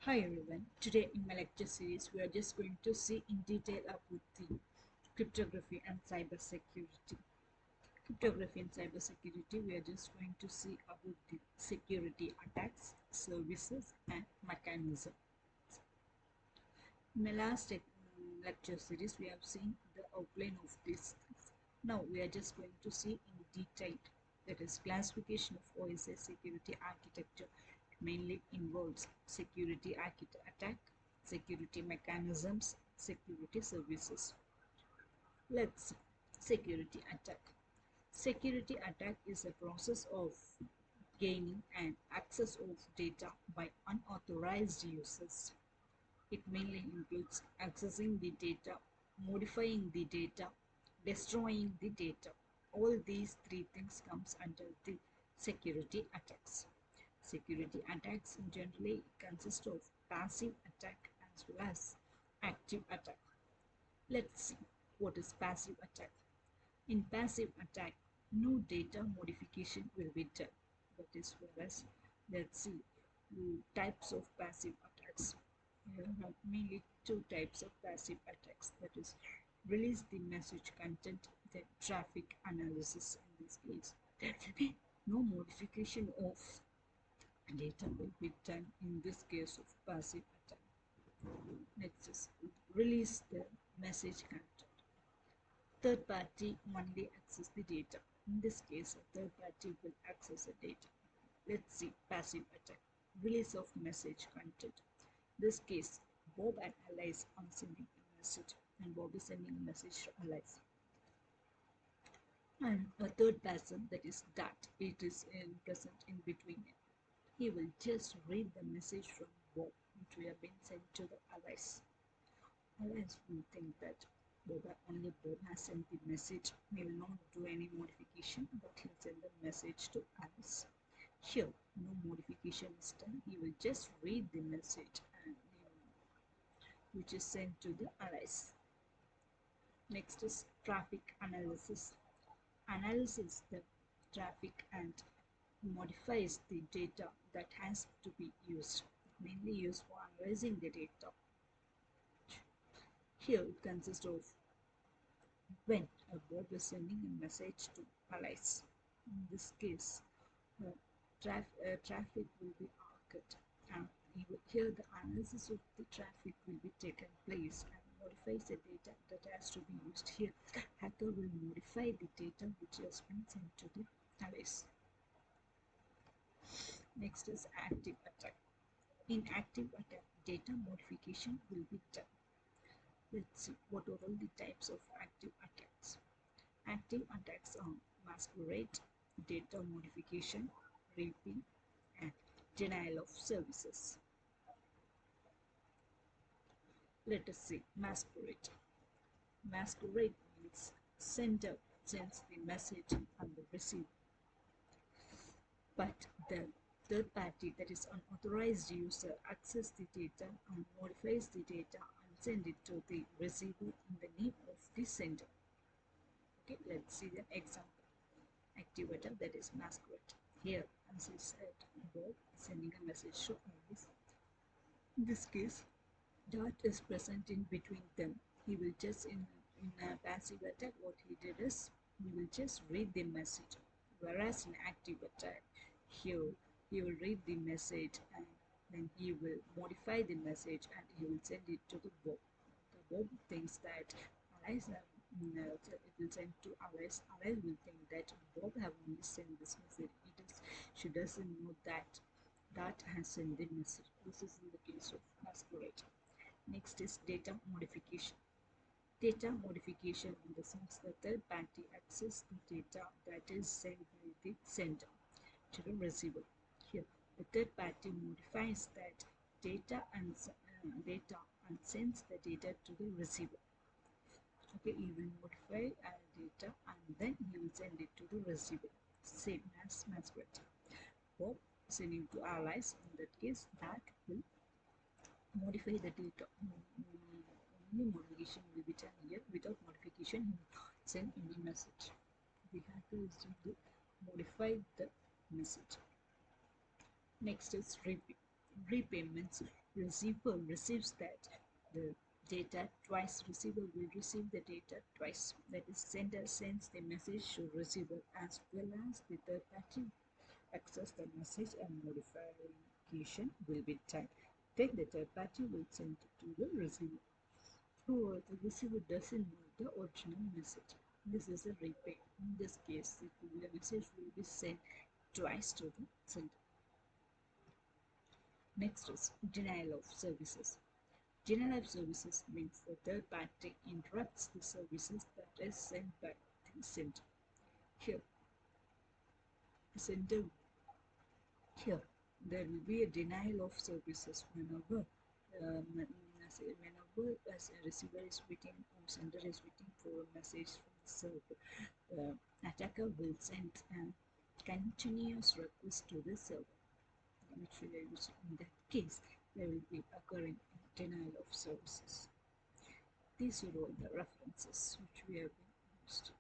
Hi everyone, today in my lecture series we are just going to see in detail about the cryptography and cybersecurity. Cryptography and cybersecurity, we are just going to see about the security attacks, services and mechanism. In my last lecture series we have seen the outline of this. Now we are just going to see in detail, that is classification of OSI security architecture. Mainly involves security attack, security mechanisms, security services. Let's see. Security attack. Security attack is a process of gaining and access of data by unauthorized users. It mainly includes accessing the data, modifying the data, destroying the data. All these three things comes under the security attacks. Security attacks generally consist of passive attack as well as active attack. Let's see what is passive attack. In passive attack, no data modification will be done. That is whereas, let's see types of passive attacks. You have mainly two types of passive attacks. That is release the message content, then traffic analysis. In this case, there will be no modification of data will be done in this case of passive attack. Let's just release the message content. Third party only access the data. In this case, a third party will access the data. Let's see passive attack. Release of message content. This case, Bob and Alice are sending a message, and Bob is sending a message to Alice. And a third person, that is that it is present in between it. He will just read the message from Bob which will have been sent to the Alice. Alice will think that only Bob has sent the message. He will not do any modification, but he'll send the message to Alice. Here, no modification is done. He will just read the message and which is sent to the Alice. Next is traffic analysis. Analyzes the traffic and modifies the data that has to be used, mainly used for analyzing the data. Here it consists of when a Bob is sending a message to Alice. In this case, traffic will be arced, and here the analysis of the traffic will be taken place and modifies the data that has to be used. Here, hacker will modify the data which has been sent to the Alice. Next is active attack. In active attack, data modification will be done. Let's see what are all the types of active attacks. Active attacks are masquerade, data modification, raping, and denial of services. Let us see masquerade. Masquerade means sender sends the message and the receiver, but the third party, that is unauthorized user, access the data and modifies the data and send it to the receiver in the name of the sender. Okay, let's see the example. Active attack, that is masquerade. Here, as I said, Bob is sending a message to Alice. In this case, Dot is present in between them. He will just in a passive attack, what he did is he will just read the message, whereas in active attack, here he will read the message and then he will modify the message and he will send it to the Bob. The Bob thinks that Alice it will send to Alice. Alice will think that Bob have only sent this message. She doesn't know that Dot has sent the message. This is in the case of masquerade. Next is data modification. Data modification in the sense that third party access the data that is sent by the sender to the receiver. Here, the third party modifies that data and sends the data to the receiver. Okay, he will modify data and then he will send it to the receiver. Same as masquerade. Bob sending to Alice. In that case, that will modify the data. Only modification will be done here. Without modification, he will send any message. The hacker is going to modify the message. Next is raping. repayments. Receiver receives that the data twice. Receiver will receive the data twice. That is, sender sends the message to receiver as well as the third party access the message and modification will be done. Then the third party will send it to the receiver. Or the receiver doesn't know the original message. This is a repay. In this case, the message will be sent twice to the sender. Next is denial of services. Denial of services means the third party interrupts the services that is sent by the sender. Here, the sender here there will be a denial of services whenever as a receiver is waiting or sender is waiting for a message from the server. The attacker will send a continuous request to the server, which in that case there will be occurring a denial of services. These are all the references which we have been used.